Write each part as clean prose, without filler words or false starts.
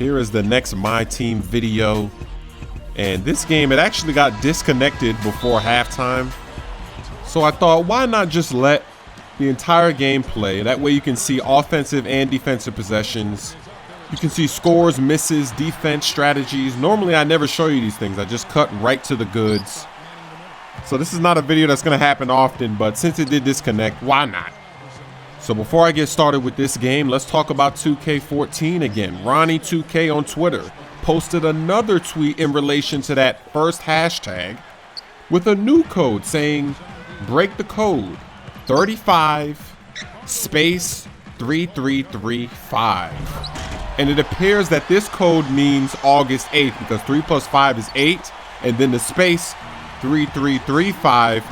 Here is the next My Team video. And this game, it actually got disconnected before halftime. So I thought, why not just let the entire game play? That way you can see offensive and defensive possessions. You can see scores, misses, defense strategies. Normally I never show you these things. I just cut right to the goods. So this is not a video that's going to happen often, but since it did disconnect, why not? So before I get started with this game, let's talk about 2K14 again. Ronnie2K on Twitter posted another tweet in relation to that first hashtag with a new code saying, break the code 35 space 3335. And it appears that this code means August 8th because 3 plus 5 is 8, and then the space 3335,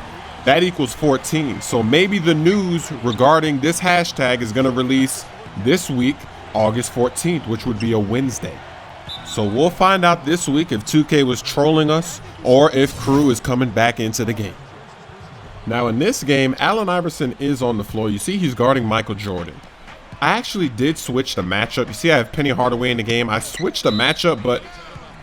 that equals 14. So maybe the news regarding this hashtag is going to release this week, August 14th, which would be a Wednesday. So we'll find out this week if 2K was trolling us or if Crew is coming back into the game. Now in this game, Allen Iverson is on the floor. You see he's guarding Michael Jordan. I actually did switch the matchup. You see I have Penny Hardaway in the game. I switched the matchup, but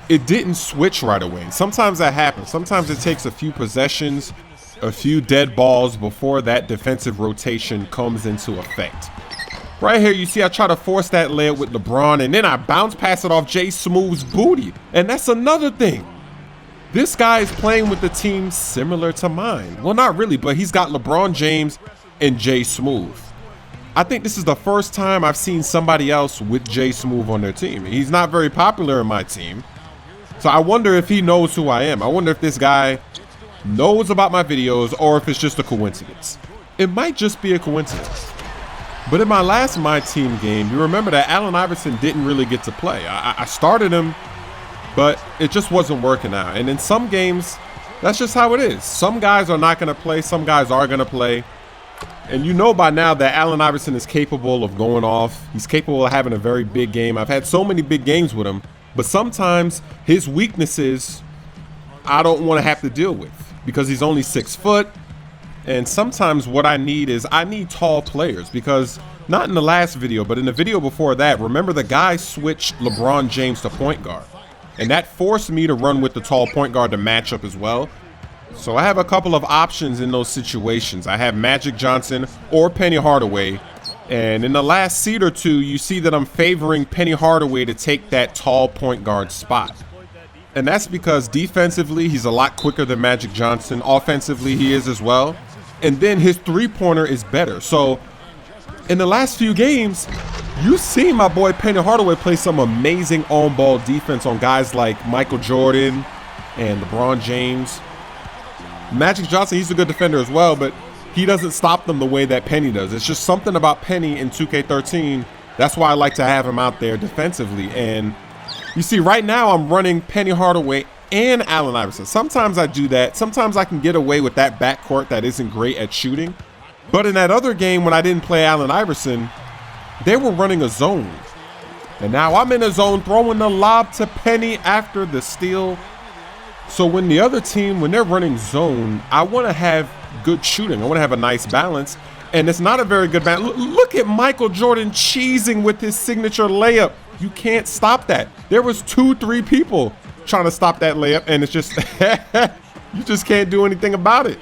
it didn't switch right away. Sometimes that happens. Sometimes it takes a few possessions, a few dead balls before that defensive rotation comes into effect. Right here, you see I try to force that layup with LeBron, and then I bounce pass it off Jay Smoove's booty. And that's another thing. This guy is playing with a team similar to mine. Well, not really, but he's got LeBron James and Jay Smoove. I think this is the first time I've seen somebody else with Jay Smoove on their team. He's not very popular in my team. So I wonder if he knows who I am. I wonder if this guy knows about my videos or if it's just a coincidence. It might just be a coincidence. But in my last My Team game, you remember that Allen Iverson didn't really get to play. I started him, but it just wasn't working out. And in some games, that's just how it is. Some guys are not going to play. Some guys are going to play. And you know by now that Allen Iverson is capable of going off. He's capable of having a very big game. I've had so many big games with him. But sometimes his weaknesses, I don't want to have to deal with because he's only 6 foot. And sometimes what I need is I need tall players because not in the last video, but in the video before that, remember the guy switched LeBron James to point guard. And that forced me to run with the tall point guard to match up as well. So I have a couple of options in those situations. I have Magic Johnson or Penny Hardaway. And in the last seed or two, you see that I'm favoring Penny Hardaway to take that tall point guard spot. And that's because defensively, he's a lot quicker than Magic Johnson. Offensively, he is as well. And then his three-pointer is better. So in the last few games, you've seen my boy Penny Hardaway play some amazing on-ball defense on guys like Michael Jordan and LeBron James. Magic Johnson, he's a good defender as well, but he doesn't stop them the way that Penny does. It's just something about Penny in 2K13. That's why I like to have him out there defensively. And you see, right now I'm running Penny Hardaway and Allen Iverson. Sometimes I do that. Sometimes I can get away with that backcourt that isn't great at shooting. But in that other game when I didn't play Allen Iverson, they were running a zone. And now I'm in a zone throwing the lob to Penny after the steal. So when the other team, when they're running zone, I want to have good shooting. I want to have a nice balance. And it's not a very good balance. Look at Michael Jordan cheesing with his signature layup. You can't stop that. There was 2-3 people trying to stop that layup, and it's just, you just can't do anything about it.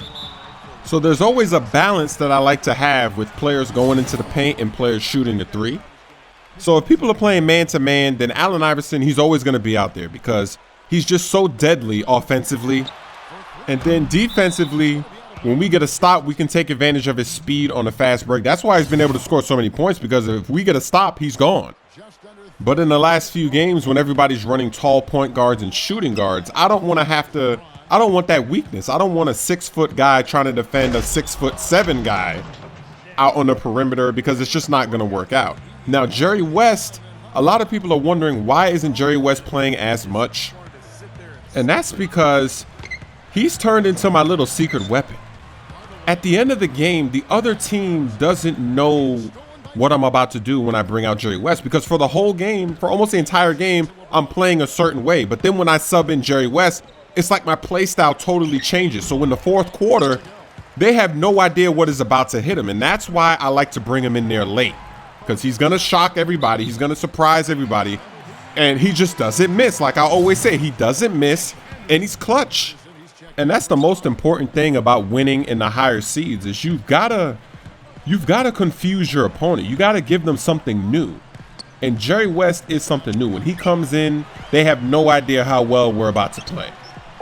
So there's always a balance that I like to have with players going into the paint and players shooting the three. So if people are playing man-to-man, then Allen Iverson, he's always going to be out there because he's just so deadly offensively. And then defensively, when we get a stop, we can take advantage of his speed on a fast break. That's why he's been able to score so many points, because if we get a stop, he's gone. But in the last few games, when everybody's running tall point guards and shooting guards, I don't want that weakness. I don't want a 6-foot guy trying to defend a 6'7" guy out on the perimeter because it's just not going to work out. Now, Jerry West, a lot of people are wondering why isn't Jerry West playing as much? And that's because he's turned into my little secret weapon. At the end of the game, the other team doesn't know what I'm about to do when I bring out Jerry West, because for the whole game, for almost the entire game, I'm playing a certain way. But then when I sub in Jerry West, it's like my play style totally changes. So in the fourth quarter, they have no idea what is about to hit him. And that's why I like to bring him in there late, because he's going to shock everybody. He's going to surprise everybody. And he just doesn't miss. Like I always say, he doesn't miss and he's clutch. And that's the most important thing about winning in the higher seeds is you've gotta confuse your opponent. You gotta give them something new. And Jerry West is something new. When he comes in, they have no idea how well we're about to play.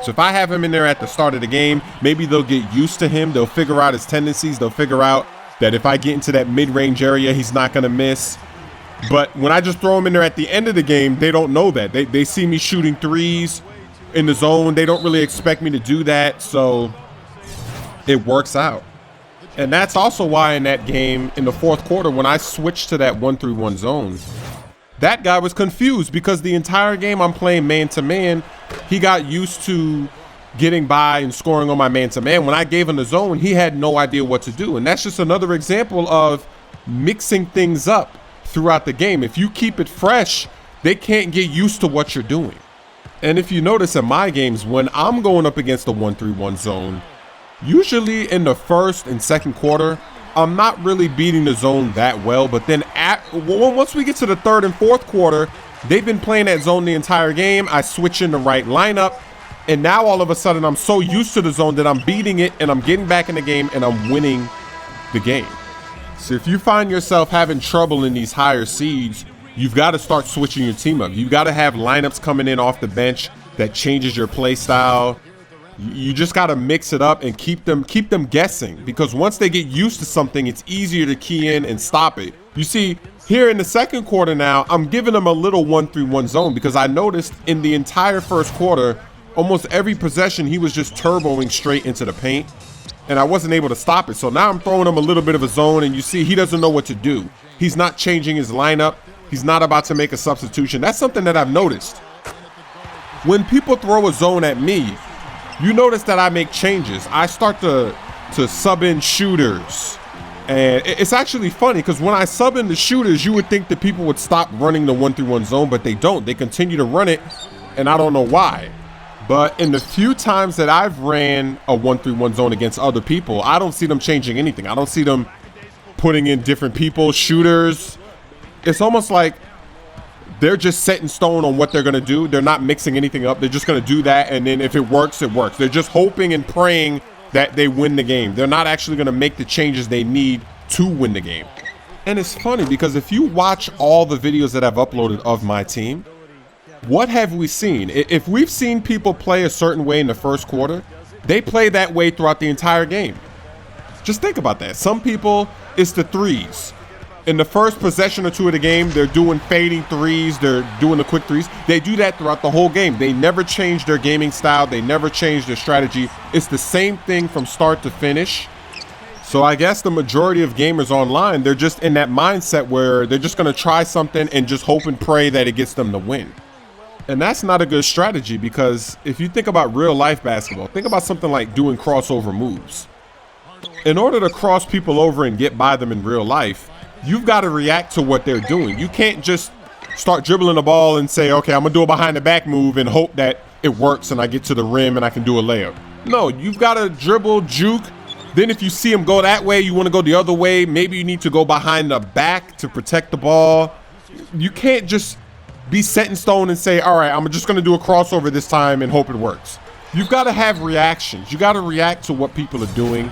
So if I have him in there at the start of the game, maybe they'll get used to him. They'll figure out his tendencies. They'll figure out that if I get into that mid-range area, he's not going to miss. But when I just throw him in there at the end of the game, they don't know that. They see me shooting threes in the zone. They don't really expect me to do that. So it works out. And that's also why in that game, in the fourth quarter, when I switched to that 1-3-1 zone, that guy was confused because the entire game I'm playing man-to-man. He got used to getting by and scoring on my man-to-man. When I gave him the zone, he had no idea what to do. And that's just another example of mixing things up throughout the game. If you keep it fresh, they can't get used to what you're doing. And if you notice in my games, when I'm going up against the 1-3-1 zone, usually in the first and second quarter, I'm not really beating the zone that well. But then once we get to the third and fourth quarter, they've been playing that zone the entire game. I switch in the right lineup. And now all of a sudden I'm so used to the zone that I'm beating it and I'm getting back in the game and I'm winning the game. So if you find yourself having trouble in these higher seeds, you've got to start switching your team up. You've got to have lineups coming in off the bench that changes your play style. You just got to mix it up and keep them guessing, because once they get used to something, it's easier to key in and stop it. You see, here in the second quarter now, I'm giving them a little 1-3-1 zone because I noticed in the entire first quarter, almost every possession, he was just turboing straight into the paint, and I wasn't able to stop it. So now I'm throwing him a little bit of a zone, and you see he doesn't know what to do. He's not changing his lineup. He's not about to make a substitution. That's something that I've noticed. When people throw a zone at me, you notice that I make changes. I start to sub in shooters. And it's actually funny because when I sub in the shooters, you would think that people would stop running the 1-3-1 zone, but they don't. They continue to run it, and I don't know why. But in the few times that I've ran a 1-3-1 zone against other people, I don't see them changing anything. I don't see them putting in different people, shooters. It's almost like they're just set in stone on what they're going to do. They're not mixing anything up. They're just going to do that, and then if it works, it works. They're just hoping and praying that they win the game. They're not actually going to make the changes they need to win the game. And it's funny because if you watch all the videos that I've uploaded of my team, what have we seen? If we've seen people play a certain way in the first quarter, they play that way throughout the entire game. Just think about that. Some people, it's the threes. In the first possession or two of the game, they're doing fading threes. They're doing the quick threes. They do that throughout the whole game. They never change their gaming style. They never change their strategy. It's the same thing from start to finish. So I guess the majority of gamers online, they're just in that mindset where they're just going to try something and just hope and pray that it gets them to win. And that's not a good strategy, because if you think about real life basketball, think about something like doing crossover moves. In order to cross people over and get by them in real life, you've got to react to what they're doing. You can't just start dribbling the ball and say, okay, I'm going to do a behind the back move and hope that it works and I get to the rim and I can do a layup. No, you've got to dribble, juke. Then if you see them go that way, you want to go the other way. Maybe you need to go behind the back to protect the ball. You can't just be set in stone and say, all right, I'm just going to do a crossover this time and hope it works. You've got to have reactions. You got to react to what people are doing.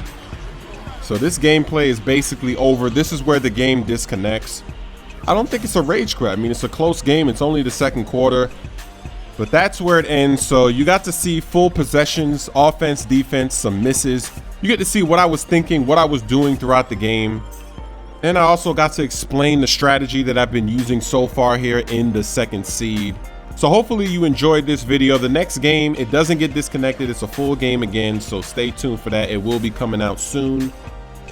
So this gameplay is basically over. This is where the game disconnects. I don't think it's a rage quit. I mean, it's a close game. It's only the second quarter, but that's where it ends. So you got to see full possessions, offense, defense, some misses. You get to see what I was thinking, what I was doing throughout the game. And I also got to explain the strategy that I've been using so far here in the second seed. So hopefully you enjoyed this video. The next game, it doesn't get disconnected. It's a full game again, so stay tuned for that. It will be coming out soon.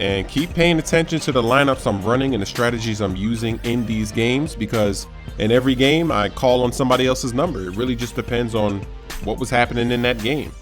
And keep paying attention to the lineups I'm running and the strategies I'm using in these games, because in every game I call on somebody else's number. It really just depends on what was happening in that game.